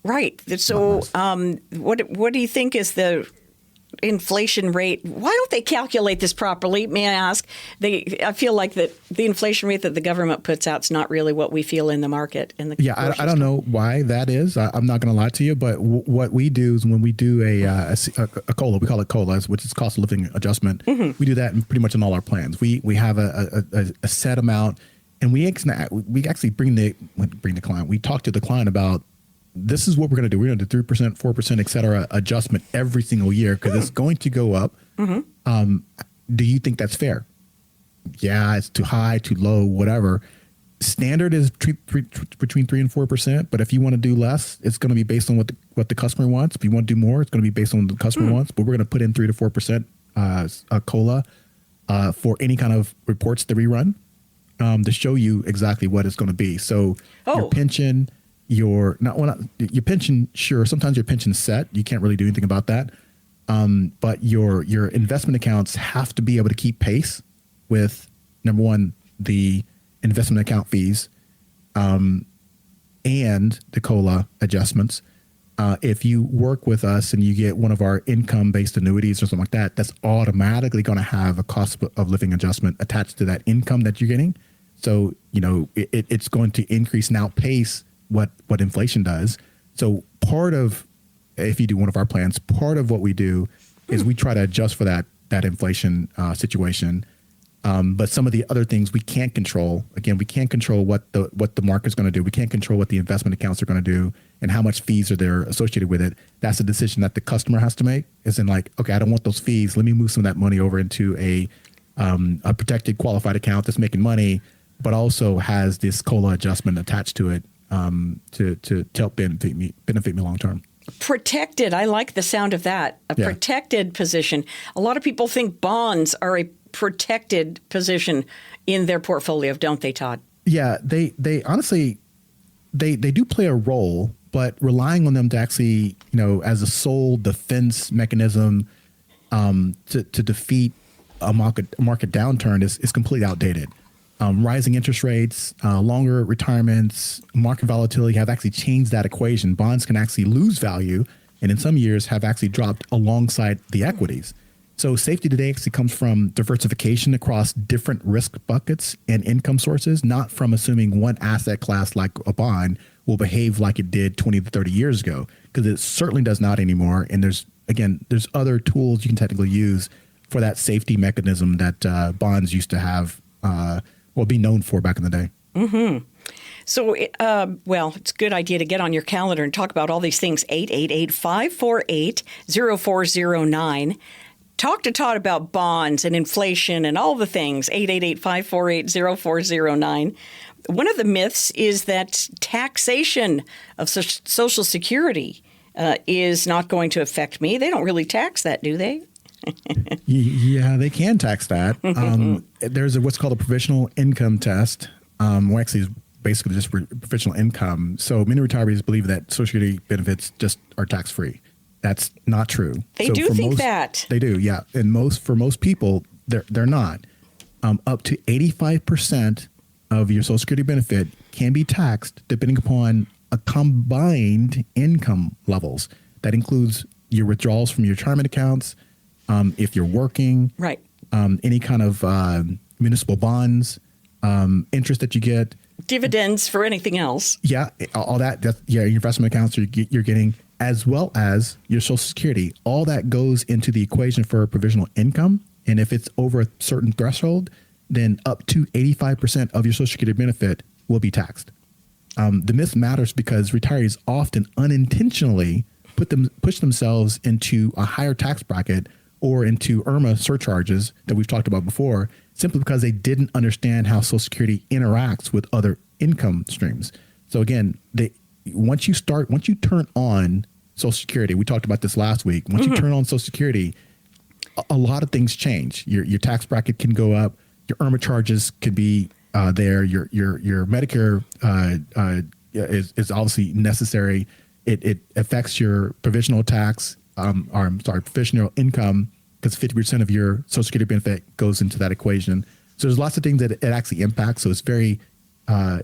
Right. So what do you think is the inflation rate? Why don't they calculate this properly? May I ask? I feel like that the inflation rate that the government puts out is not really what we feel in the market. I don't know why that is. I'm not going to lie to you, but what we do is when we do a COLA, we call it COLA, which is cost of living adjustment. We do that pretty much in all our plans. We have a set amount, and we actually bring the client. We talk to the client about, this is what we're going to do. We're going to do 3%, 4%, et cetera, adjustment every single year because it's going to go up. Do you think that's fair? Yeah, it's too high, too low, whatever. Standard is between 3 and 4%, but if you want to do less, it's going to be based on what the customer wants. If you want to do more, it's going to be based on what the customer wants. But we're going to put in 3 to 4% COLA for any kind of reports that we run to show you exactly what it's going to be. So your pension, your pension, sure, sometimes your pension's set. You can't really do anything about that. But your investment accounts have to be able to keep pace with, number one, the investment account fees and the COLA adjustments. If you work with us and you get one of our income-based annuities or something like that, that's automatically going to have a cost of living adjustment attached to that income that you're getting. So, it's going to increase and outpace what inflation does. So part of, if you do one of our plans, part of what we do is we try to adjust for that inflation situation. But some of the other things we can't control. Again, we can't control what the market's going to do. We can't control what the investment accounts are going to do and how much fees are there associated with it. That's a decision that the customer has to make. Is in like, okay, I don't want those fees. Let me move some of that money over into a protected qualified account that's making money, but also has this COLA adjustment attached to it to help benefit me long term. Protected. I like the sound of that. Protected position. A lot of people think bonds are a protected position in their portfolio, don't they, Todd? Yeah, they honestly, they do play a role, but relying on them to actually, as a sole defense mechanism to defeat a market downturn is completely outdated. Rising interest rates, longer retirements, market volatility have actually changed that equation. Bonds can actually lose value, and in some years have actually dropped alongside the equities. So safety today actually comes from diversification across different risk buckets and income sources, not from assuming one asset class like a bond will behave like it did 20 to 30 years ago, because it certainly does not anymore. And there's other tools you can technically use for that safety mechanism that bonds used to have, be known for back in the day. Mm-hmm. So, it's a good idea to get on your calendar and talk about all these things. 888-548-0409. Talk to Todd about bonds and inflation and all the things. 888-548-0409. One of the myths is that taxation of Social Security is not going to affect me. They don't really tax that, do they? Yeah, they can tax that. There's what's called a provisional income test. Actually, is basically just provisional income. So many retirees believe that Social Security benefits just are tax-free. That's not true. They do think that. They do, yeah. And for most people, they're not. Up to 85% of your Social Security benefit can be taxed depending upon a combined income levels. That includes your withdrawals from your retirement accounts, if you're working, right? Any kind of municipal bonds, interest that you get, dividends for anything else. Yeah, all that. Your investment accounts you're getting, as well as your Social Security. All that goes into the equation for provisional income. And if it's over a certain threshold, then up to 85% of your Social Security benefit will be taxed. The myth matters because retirees often unintentionally push themselves into a higher tax bracket or into IRMA surcharges that we've talked about before, simply because they didn't understand how Social Security interacts with other income streams. So again, once you turn on Social Security, we talked about this last week. Once you turn on Social Security, a lot of things change. Your tax bracket can go up. Your IRMA charges could be there. Your Medicare is obviously necessary. It affects your provisional tax. Provisional income, because 50% of your Social Security benefit goes into that equation. So there's lots of things that it actually impacts. So it's very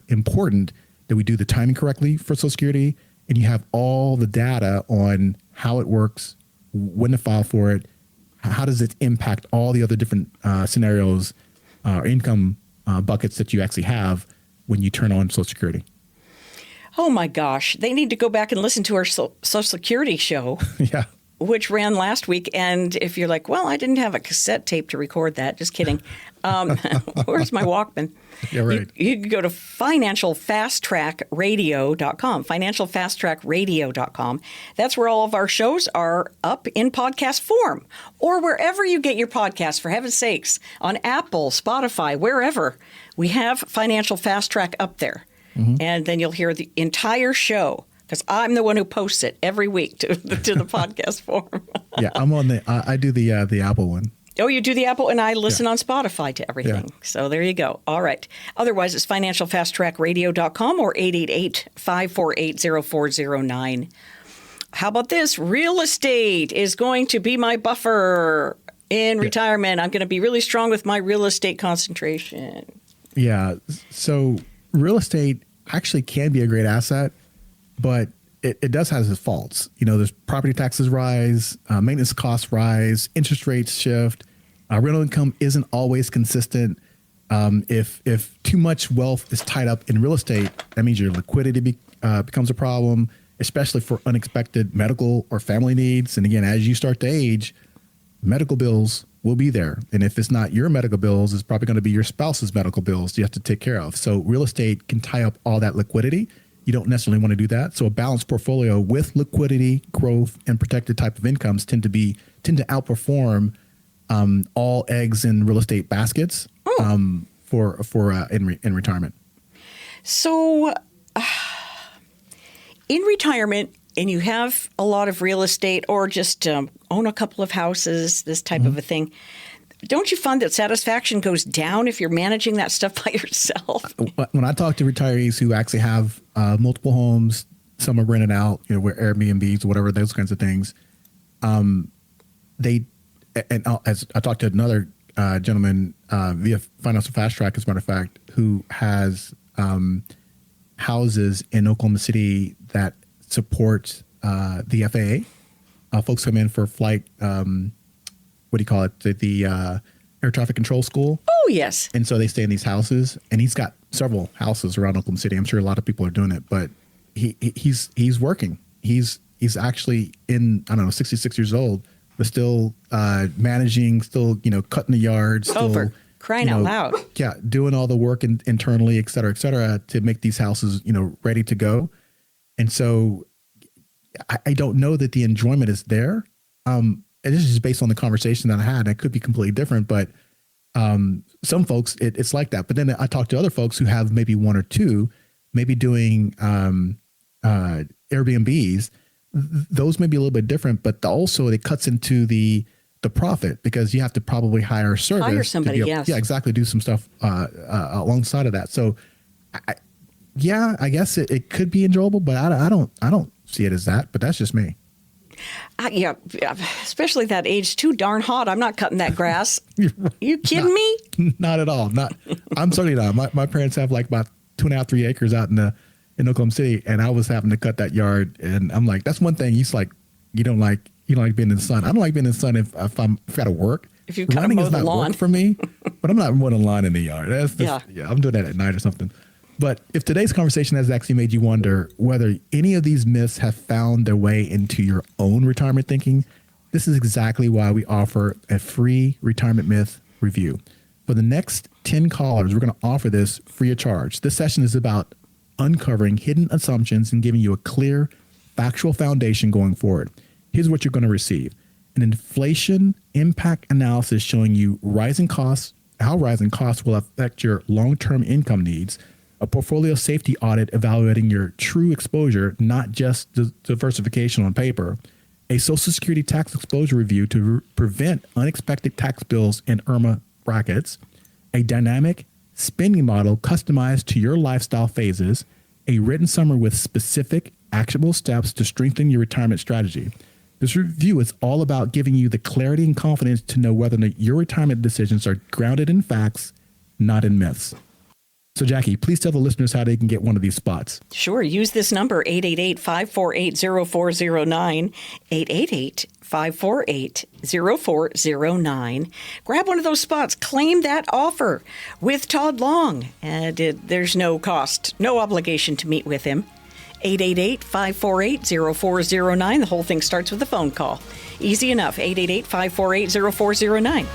important that we do the timing correctly for Social Security, and you have all the data on how it works, when to file for it, how does it impact all the other different scenarios or income buckets that you actually have when you turn on Social Security. Oh my gosh, they need to go back and listen to our Social Security show. Yeah. Which ran last week. And if you're like, well, I didn't have a cassette tape to record that. Just kidding. Where's my Walkman? Yeah, right. You can go to financialfasttrackradio.com, financialfasttrackradio.com. That's where all of our shows are up in podcast form, or wherever you get your podcasts, for heaven's sakes, on Apple, Spotify, wherever. We have Financial Fast Track up there. Mm-hmm. And then you'll hear the entire show, because I'm the one who posts it every week to the podcast form. Yeah, I'm on I do the Apple one. Oh, you do the Apple, and I listen on Spotify to everything. Yeah. So there you go. All right. Otherwise, it's financialfasttrackradio.com or 888-548-0409. How about this? Real estate is going to be my buffer in retirement. I'm going to be really strong with my real estate concentration. Yeah. So real estate actually can be a great asset, but it does have its faults. There's property taxes rise, maintenance costs rise, interest rates shift. Rental income isn't always consistent. If too much wealth is tied up in real estate, that means your liquidity becomes a problem, especially for unexpected medical or family needs. And again, as you start to age, medical bills will be there. And if it's not your medical bills, it's probably going to be your spouse's medical bills you have to take care of. So real estate can tie up all that liquidity. You don't necessarily want to do that. So a balanced portfolio with liquidity, growth, and protected type of incomes tend to outperform all eggs in real estate baskets in retirement. So in retirement, and you have a lot of real estate or just own a couple of houses, this type of a thing, don't you find that satisfaction goes down if you're managing that stuff by yourself? When I talk to retirees who actually have multiple homes, some are rented out, where Airbnbs, whatever, those kinds of things, as I talked to another gentleman via Financial Fast Track, as a matter of fact, who has houses in Oklahoma City that support the FAA. Folks come in for flight, what do you call it? The air traffic control school. Oh, yes. And so they stay in these houses, and he's got several houses around Oklahoma City. I'm sure a lot of people are doing it, but he's working. He's actually 66 years old, but still managing, still, cutting the yards. For crying out loud. Yeah. Doing all the work internally, et cetera, to make these houses, ready to go. And so I don't know that the enjoyment is there. And this is just based on the conversation that I had. It could be completely different, but some folks, it's like that. But then I talked to other folks who have maybe one or two, maybe doing Airbnbs. Those may be a little bit different, but also it cuts into the profit because you have to probably hire service. Hire somebody, yes. Yeah, exactly. Do some stuff alongside of that. So, I guess it could be enjoyable, but I don't see it as that. But that's just me. Yeah, especially that age, too darn hot. I'm not cutting that grass. Right. You kidding me? Not at all. I'm certainly not. My parents have like about 2.5, 3 acres out in Oklahoma City, and I was having to cut that yard. And I'm like, that's one thing. He's like, you don't like being in the I don't like being in the sun if I've got to work. If you've got to Running mow is the not lawn. work for me, but I'm not mowing the lawn in the yard. Yeah, I'm doing that at night or something. But if today's conversation has actually made you wonder whether any of these myths have found their way into your own retirement thinking, this is exactly why we offer a free retirement myth review. For the next 10 callers, we're going to offer this free of charge. This session is about uncovering hidden assumptions and giving you a clear, factual foundation going forward. Here's what you're going to receive. An inflation impact analysis showing you how rising costs will affect your long-term income needs, a portfolio safety audit evaluating your true exposure, not just diversification on paper, a Social Security tax exposure review to prevent unexpected tax bills and IRMA brackets, a dynamic spending model customized to your lifestyle phases, a written summary with specific actionable steps to strengthen your retirement strategy. This review is all about giving you the clarity and confidence to know whether or not your retirement decisions are grounded in facts, not in myths. So, Jackie, please tell the listeners how they can get one of these spots. Sure. Use this number, 888-548-0409, 888-548-0409. Grab one of those spots. Claim that offer with Tod Long. And there's no cost, no obligation to meet with him. 888-548-0409. The whole thing starts with a phone call. Easy enough, 888-548-0409.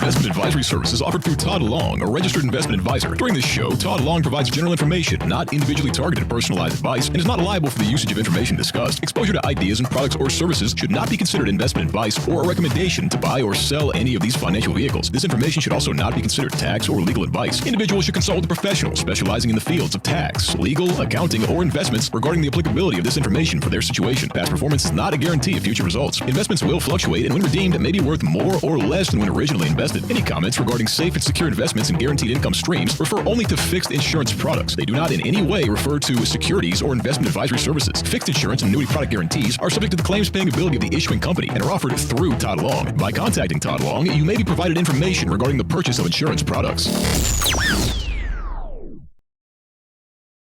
investment advisory services offered through Tod Long, a registered investment advisor. During this show, Tod Long provides general information, not individually targeted personalized advice, and is not liable for the usage of information discussed. Exposure to ideas and products or services should not be considered investment advice or a recommendation to buy or sell any of these financial vehicles. This information should also not be considered tax or legal advice. Individuals should consult with a professional specializing in the fields of tax, legal, accounting, or investments regarding the applicability of this information for their situation. Past performance is not a guarantee of future results. Investments will fluctuate, and when redeemed, may be worth more or less than when originally invested. Any comments regarding safe and secure investments and guaranteed income streams refer only to fixed insurance products. They do not in any way refer to securities or investment advisory services. Fixed insurance and annuity product guarantees are subject to the claims paying ability of the issuing company and are offered through Tod Long. By contacting Tod Long, you may be provided information regarding the purchase of insurance products.